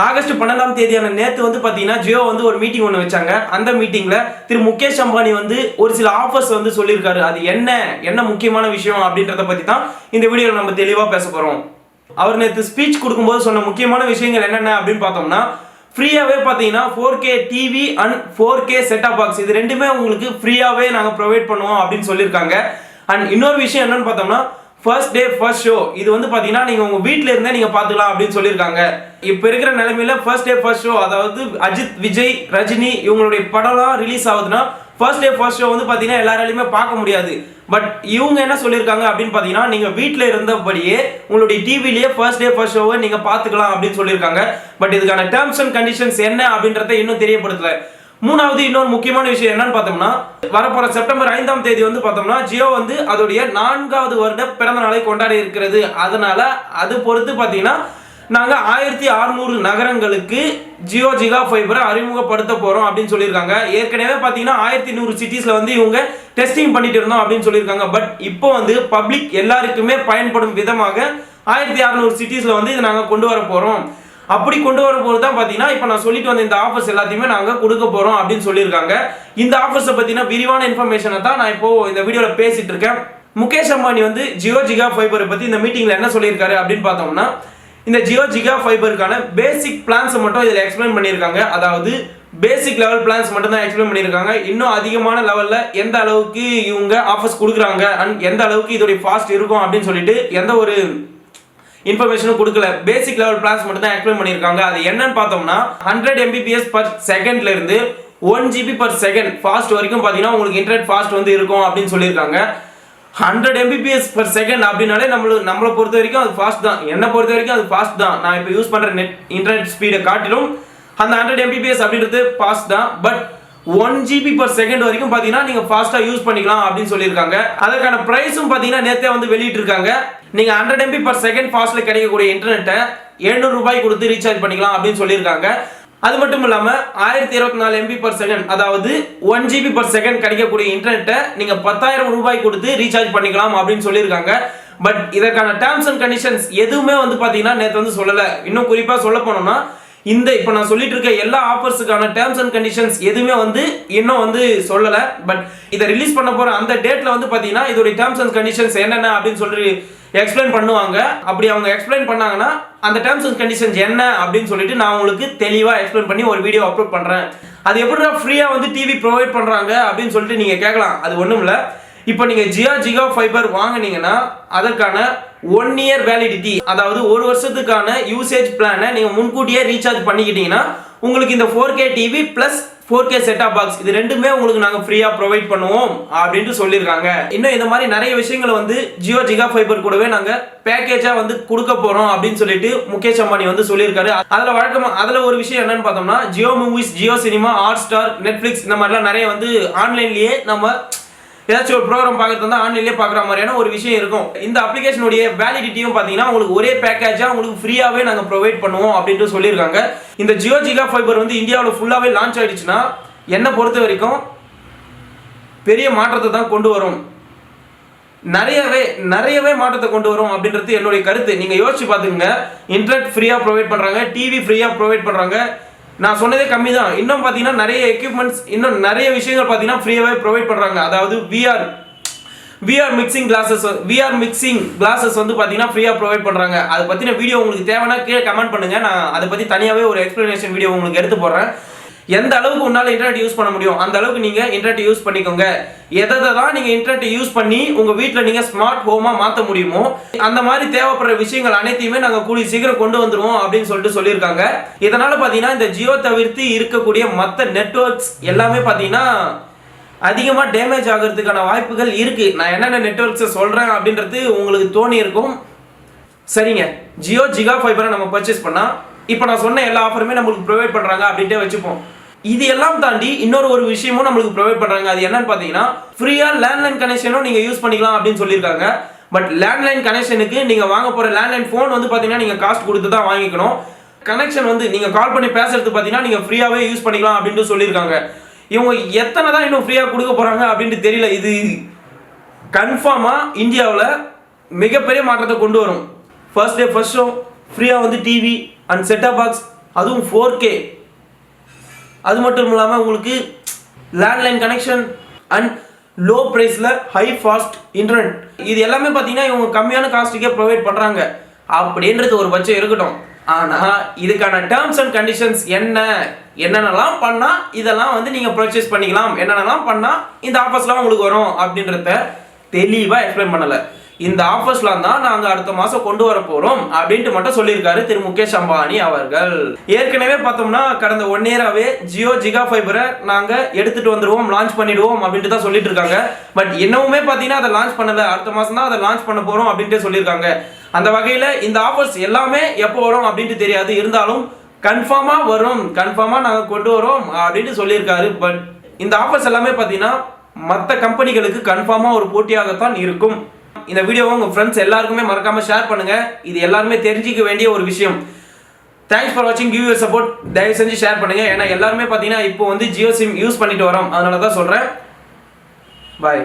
August 12ஆம் தேதியான நேற்று வந்து பார்த்தீங்கன்னா ஜியோ வந்து ஒரு மீட்டிங் ஒன்று வச்சாங்க. அந்த மீட்டிங்கில் திரு முகேஷ் அம்பானி வந்து ஒரு சில ஆஃபர்ஸ் வந்து சொல்லியிருக்காரு. அது என்ன முக்கியமான விஷயம் அப்படின்றத பற்றி தான் இந்த வீடியோவில் நம்ம தெளிவாக பேச போகிறோம். அவர் நேற்று ஸ்பீச் கொடுக்கும்போது சொன்ன முக்கியமான விஷயங்கள் என்னென்ன அப்படின்னு பார்த்தோம்னா, ஃப்ரீயாகவே பார்த்தீங்கன்னா 4K TV and 4K set top box இது ரெண்டுமே உங்களுக்கு ஃப்ரீயாகவே நாங்கள் ப்ரொவைட் பண்ணுவோம் அப்படின்னு சொல்லியிருக்காங்க. அண்ட் இன்னொரு விஷயம் என்னன்னு பார்த்தோம்னா, ஃபர்ஸ்ட் டே ஃபர்ஸ்ட் ஷோ இது வந்து பார்த்தீங்கன்னா நீங்கள் உங்கள் வீட்டில் இருந்தே நீங்கள் பார்த்துக்கலாம் அப்படின்னு சொல்லியிருக்காங்க. இப்போ இருக்கிற நிலைமையில ஃபர்ஸ்ட் டே ஃபர்ஸ்ட் ஷோ, அதாவது அஜித், விஜய், ரஜினி இவங்களுடைய படம்லாம் ரிலீஸ் ஆகுதுன்னா ஃபர்ஸ்ட் டே ஃபர்ஸ்ட் ஷோ வந்து பார்த்தீங்கன்னா எல்லாராலையுமே பார்க்க முடியாது. பட் இவங்க என்ன சொல்லியிருக்காங்க அப்படின்னு பார்த்தீங்கன்னா, நீங்கள் வீட்டில் இருந்தபடியே உங்களுடைய டிவிலேயே ஃபர்ஸ்ட் டே ஃபர்ஸ்ட் ஷோவை நீங்கள் பார்த்துக்கலாம் அப்படின்னு சொல்லியிருக்காங்க. பட் இதுக்கான டேர்ம்ஸ் அண்ட் கண்டிஷன்ஸ் என்ன அப்படின்றத இன்னும் தெரியப்படுத்தல. மூணாவது இன்னொரு முக்கியமான விஷயம் என்னன்னு பார்த்தோம்னா, வரப்போற செப்டம்பர் 5ஆம் தேதி வந்து பார்த்தோம்னா ஜியோ வந்து அதோடைய 4வது வருட பிறந்த நாளை கொண்டாடி இருக்கிறது. அதனால அது பொறுத்து பார்த்தீங்கன்னா நாங்கள் 1600 நகரங்களுக்கு ஜியோ ஜிகா ஃபைபரை அறிமுகப்படுத்த போகிறோம் அப்படின்னு சொல்லியிருக்காங்க. ஏற்கனவே பார்த்தீங்கன்னா 1100 சிட்டிஸில் வந்து இவங்க டெஸ்டிங் பண்ணிட்டு இருந்தோம் அப்படின்னு சொல்லியிருக்காங்க. பட் இப்போ வந்து பப்ளிக் எல்லாருக்குமே பயன்படும் விதமாக 1600 சிட்டிஸில் வந்து இதை நாங்கள் கொண்டு வர போகிறோம். அப்படி கொண்டு வரும்போது தான் பார்த்தீங்கன்னா இப்போ நான் சொல்லிட்டு வந்த இந்த ஆஃபர்ஸ் எல்லாத்தையுமே நாங்கள் கொடுக்க போகிறோம் அப்படின்னு சொல்லியிருக்காங்க. இந்த ஆஃபர்ஸை பற்றின விரிவான இன்ஃபர்மேஷனை தான் நான் இப்போ இந்த வீடியோவில் பேசிட்டு இருக்கேன். முகேஷ் அம்பானி வந்து ஜியோ ஜிகா ஃபைபரை பற்றி இந்த மீட்டிங்கில் என்ன சொல்லியிருக்காரு அப்படின்னு பார்த்தோம்னா, இந்த ஜியோ ஜிகா ஃபைபருக்கான பேசிக் பிளான்ஸை மட்டும் இதில் எக்ஸ்பிளைன் பண்ணியிருக்காங்க. அதாவது பேசிக் லெவல் பிளான்ஸ் மட்டும் தான் எக்ஸ்பிளைன் பண்ணியிருக்காங்க. இன்னும் அதிகமான லெவலில் எந்த அளவுக்கு இவங்க ஆஃபர்ஸ் கொடுக்குறாங்க அண்ட் எந்த அளவுக்கு இதோடைய ஃபாஸ்ட் இருக்கும் அப்படின்னு சொல்லிட்டு எந்த ஒரு இன்ஃபர்மேஷனும் கொடுக்கல. பேசிக் லெவல் பிளான்ஸ் மட்டும் தான் எக்ஸ்பிளைன் பண்ணியிருக்காங்க. அது என்னன்னு பார்த்தோம்னா 100 Mbps per secondல இருந்து 1 GB per second ஃபாஸ்ட் வரைக்கும் பார்த்தீங்கன்னா உங்களுக்கு இன்டர்நெட் ஃபாஸ்ட் வந்து இருக்கும் அப்படின்னு சொல்லியிருக்காங்க. 100 Mbps per second அப்படின்னாலே நம்மளை பொறுத்த வரைக்கும் அது ஃபாஸ்ட் தான். என்னை பொறுத்த வரைக்கும் அது ஃபாஸ்ட் தான். நான் இப்போ யூஸ் பண்ணுற இன்டர்நெட் ஸ்பீடை காட்டிலும் அந்த 100 Mbps அப்படின்றது ஃபாஸ்ட் தான். பட் 1 GB per second வரைக்கும் பார்த்தீங்கன்னா நீங்கள் ஃபாஸ்ட்டாக யூஸ் பண்ணிக்கலாம் அப்படின்னு சொல்லியிருக்காங்க. அதற்கான ப்ரைஸும் பார்த்தீங்கன்னா நேற்றே வந்து வெளியிட்டிருக்காங்க. நீங்கள் 100 MB per second ஃபாஸ்ட்டில் கிடைக்கக்கூடிய இன்டர்நெட்டை 700 ரூபாய் கொடுத்து ரீசார்ஜ் பண்ணிக்கலாம் அப்படின்னு சொல்லியிருக்காங்க. அது மட்டும் இல்லாமல் 1024 MB per second அதாவது 1 GB per second கிடைக்கக்கூடிய இன்டர்நெட்டை நீங்கள் 10,000 ரூபாய் கொடுத்து ரீசார்ஜ் பண்ணிக்கலாம் அப்படின்னு சொல்லியிருக்காங்க. பட் இதற்கான டேர்ம்ஸ் அண்ட் கண்டிஷன்ஸ் எதுவுமே வந்து பார்த்தீங்கன்னா நேற்று வந்து சொல்லலை. இன்னும் குறிப்பாக சொல்ல போனோம்னா, இந்த இப்போ நான் சொல்லிட்டு இருக்க எல்லா ஆஃபர்ஸுக்கான டேர்ம்ஸ் அண்ட் கண்டிஷன்ஸ் எதுவுமே வந்து இன்னும் வந்து சொல்லலை. பட் இதை ரிலீஸ் பண்ண போகிற அந்த டேட்டில் வந்து பார்த்தீங்கன்னா இதோடைய டேர்ம்ஸ் அண்ட் கண்டிஷன்ஸ் என்னென்ன அப்படின்னு சொல்லி எக்ஸ்பிளைன் பண்ணுவாங்க. அப்படி அவங்க எக்ஸ்பிளைன் பண்ணாங்கன்னா அந்த டேர்ம்ஸ் அண்ட் கண்டிஷன்ஸ் என்ன அப்படின்னு சொல்லிட்டு நான் உங்களுக்கு தெளிவாக எக்ஸ்பிளைன் பண்ணி ஒரு வீடியோ அப்லோட் பண்ணுறேன். அது எப்படின்னா ஃப்ரீயாக வந்து டிவி ப்ரொவைட் பண்ணுறாங்க அப்படின்னு சொல்லிட்டு நீங்கள் கேட்கலாம். அது ஒன்றும் இல்லை. இப்போ நீங்கள் ஜியோ ஜிகா ஃபைபர் வாங்கினீங்கன்னா அதற்கான 1 year வேலிடிட்டி, அதாவது ஒரு வருஷத்துக்கான யூசேஜ் பிளானை நீங்கள் முன்கூட்டியே ரீசார்ஜ் பண்ணிக்கிட்டீங்கன்னா உங்களுக்கு இந்த 4K TV plus 4K set top box இது ரெண்டுமே உங்களுக்கு நாங்கள் ஃப்ரீயாக ப்ரொவைட் பண்ணுவோம் அப்படின்ட்டு சொல்லியிருக்காங்க. இன்னும் இந்த மாதிரி நிறைய விஷயங்களை வந்து ஜியோ ஜிகா ஃபைபர் கூடவே நாங்கள் பேக்கேஜாக வந்து கொடுக்க போகிறோம் அப்படின்னு சொல்லிட்டு முகேஷ் அம்பானி வந்து சொல்லியிருக்காரு. அதில் ஒரு விஷயம் என்னன்னு பார்த்தோம்னா, Jio movies, Jio cinema, Hotstar, Netflix இந்த மாதிரிலாம் நிறைய வந்து ஆன்லைன்லேயே நம்ம ஏதாச்சும் ஒரு ப்ரோக்ராம் பார்க்கறது இருந்தால் ஆன்லைன்லேயே பார்க்குற மாதிரியான ஒரு விஷயம் இருக்கும். இந்த அப்ளிகேஷனுடைய வேலிடிட்டியும் பார்த்தீங்கன்னா உங்களுக்கு ஒரே பேக்கேஜாக உங்களுக்கு ஃப்ரீயாகவே நாங்கள் ப்ரொவைட் பண்ணுவோம் அப்படின்ட்டு சொல்லியிருக்காங்க. இந்த ஜியோ ஜிகா ஃபைபர் வந்து இந்தியாவில் ஃபுல்லாகவே லான்ச் ஆகிடுச்சுன்னா என்னை பொறுத்த வரைக்கும் பெரிய மாற்றத்தை தான் கொண்டு வரும். நிறையவே மாற்றத்தை கொண்டு வரும் அப்படின்றது என்னுடைய கருத்து. நீங்கள் யோசிச்சு பார்த்துங்க. இன்டர்நெட் ஃப்ரீயாக ப்ரொவைட் பண்ணுறாங்க, டிவி ஃப்ரீயாக ப்ரொவைட் பண்ணுறாங்க. நான் சொன்னதே கம்மி தான். இன்னும் பார்த்தீங்கன்னா நிறைய எக்யூப்மெண்ட்ஸ், இன்னும் நிறைய விஷயங்கள் பார்த்தீங்கன்னா ஃப்ரீயாகவே ப்ரொவைட் பண்ணுறாங்க. அதாவது விஆர் மிக்சிங் கிளாஸஸ் வந்து பார்த்தீங்கன்னா ஃப்ரீயாக ப்ரொவைட் பண்ணுறாங்க. அதை பற்றின வீடியோ உங்களுக்கு தேவைன்னா கீழே கமெண்ட் பண்ணுங்கள். நான் அதை பற்றி தனியாகவே ஒரு எக்ஸ்ப்ளனேஷன் வீடியோ உங்களுக்கு எடுத்து போடுறேன். எந்த அளவுக்கு உன்னால் இன்டர்நெட் யூஸ் பண்ண முடியும் அந்த அளவுக்கு நீங்கள் இன்டர்நெட் யூஸ் பண்ணிக்கோங்க. எதை தான் நீங்கள் இன்டர்நெட் யூஸ் பண்ணி உங்கள் வீட்டில் நீங்கள் ஸ்மார்ட் ஹோமாக மாற்ற முடியுமோ அந்த மாதிரி தேவைப்படுற விஷயங்கள் அனைத்தையுமே நாங்கள் கூடிய சீக்கிரம் கொண்டு வந்துடுவோம் அப்படின்னு சொல்லிட்டு சொல்லியிருக்காங்க. இதனால் பார்த்தீங்கன்னா இந்த ஜியோ தவிர்த்து இருக்கக்கூடிய மற்ற நெட்வொர்க்ஸ் எல்லாமே பார்த்தீங்கன்னா அதிகமாக டேமேஜ் ஆகிறதுக்கான வாய்ப்புகள் இருக்குது. நான் என்னென்ன நெட்வொர்க்ஸை சொல்கிறேன் அப்படின்றது உங்களுக்கு தோணி இருக்கும். சரிங்க, ஜியோ ஜிகா ஃபைபரை நம்ம பர்ச்சேஸ் பண்ணால் இப்போ நான் சொன்ன எல்லா ஆஃபருமே நம்மளுக்கு ப்ரொவைட் பண்ணுறாங்க அப்படின்ட்டே வச்சுப்போம். இது எல்லாம் தாண்டி இன்னொரு ஒரு விஷயமும் நம்மளுக்கு ப்ரொவைட் பண்ணுறாங்க. அது என்னன்னு பார்த்தீங்கன்னா, ஃப்ரீயாக லேண்ட்லைன் கனெக்ஷனும் நீங்கள் யூஸ் பண்ணிக்கலாம் அப்படின்னு சொல்லியிருக்காங்க. பட் லேண்ட்லைன் கனெக்ஷனுக்கு நீங்கள் வாங்க போகிற லேண்ட்லைன் ஃபோன் வந்து பார்த்தீங்கன்னா நீங்கள் காஸ்ட் கொடுத்து தான் வாங்கிக்கணும். கனெக்ஷன் வந்து நீங்கள் கால் பண்ணி பேசுறது பார்த்தீங்கன்னா நீங்கள் ஃப்ரீயாகவே யூஸ் பண்ணிக்கலாம் அப்படின்ட்டு சொல்லியிருக்காங்க. இவங்க எத்தனை தான் இன்னும் ஃப்ரீயாக கொடுக்க போகிறாங்க அப்படின்ட்டு தெரியல. இது கன்ஃபார்மாக இந்தியாவில் மிகப்பெரிய மாற்றத்தை கொண்டு வரும். ஃபர்ஸ்ட் டே ஃபர்ஸ்ட் ஷோ ஃப்ரீயாக வந்து டிவி அண்ட் செட்டாப் பாக்ஸ் அதுவும் 4K. அது மட்டும் இல்லாமல் உங்களுக்கு லேண்ட்லைன் கனெக்ஷன் அண்ட் லோ ப்ரைஸில் ஹை ஃபாஸ்ட் இன்டர்நெட், இது எல்லாமே பார்த்தீங்கன்னா இவங்க கம்மியான காஸ்ட்டுக்கே ப்ரொவைட் பண்ணுறாங்க அப்படின்றது ஒரு பட்சம் இருக்கட்டும். ஆனால் இதுக்கான டேர்ம்ஸ் அண்ட் கண்டிஷன்ஸ் என்னென்னலாம் பண்ணால் இதெல்லாம் வந்து நீங்கள் பர்ச்சேஸ் பண்ணிக்கலாம், என்னென்னலாம் பண்ணால் இந்த ஆஃபர்ஸ்லாம் உங்களுக்கு வரும் அப்படின்றத தெளிவாக எக்ஸ்பிளைன் பண்ணலை. இந்த ஆஃபர்ஸ்லாம் தான் நாங்கள் அடுத்த மாதம் கொண்டு வர போகிறோம் அப்படின்ட்டு மட்டும் சொல்லியிருக்காரு திரு முகேஷ் அம்பானி அவர்கள். ஏற்கனவே பார்த்தோம்னா கடந்த 1 இயராகவே ஜியோ ஜிகாஃபைபரை நாங்கள் எடுத்துகிட்டு வந்துடுவோம், லான்ச் பண்ணிடுவோம் அப்படின்ட்டு தான் சொல்லிட்டு இருக்காங்க. பட் இன்னமுமே பார்த்தீங்கன்னா அதை லான்ச் பண்ணலை, அடுத்த மாதம் தான் அதை லான்ச் பண்ண போகிறோம் அப்படின்ட்டு சொல்லியிருக்காங்க. அந்த வகையில் இந்த ஆஃபர்ஸ் எல்லாமே எப்போ வரும் அப்படின்ட்டு தெரியாது, இருந்தாலும் கன்ஃபார்மாக வரும், கன்ஃபார்மாக நாங்கள் கொண்டு வரோம் அப்படின்ட்டு சொல்லியிருக்காரு. பட் இந்த ஆஃபர்ஸ் எல்லாமே பார்த்தீங்கன்னா மற்ற கம்பெனிகளுக்கு கன்ஃபார்மாக ஒரு போட்டியாகத்தான் இருக்கும். இந்த வீடியோவை உங்கள் ஃப்ரெண்ட்ஸ் எல்லாருக்குமே மறக்காமல் ஷேர் பண்ணுங்கள், இது எல்லாருமே தெரிஞ்சிக்க வேண்டிய ஒரு விஷயம். தேங்க்ஸ் ஃபார் வாட்சிங், கிவ் யுவர் சப்போர்ட். தயவு செஞ்சு ஷேர் பண்ணுங்கள், ஏன்னா எல்லாருமே பார்த்தீங்கன்னா இப்போ வந்து ஜியோ சிம் யூஸ் பண்ணிட்டு வரோம், அதனால தான் சொல்கிறேன். பாய்.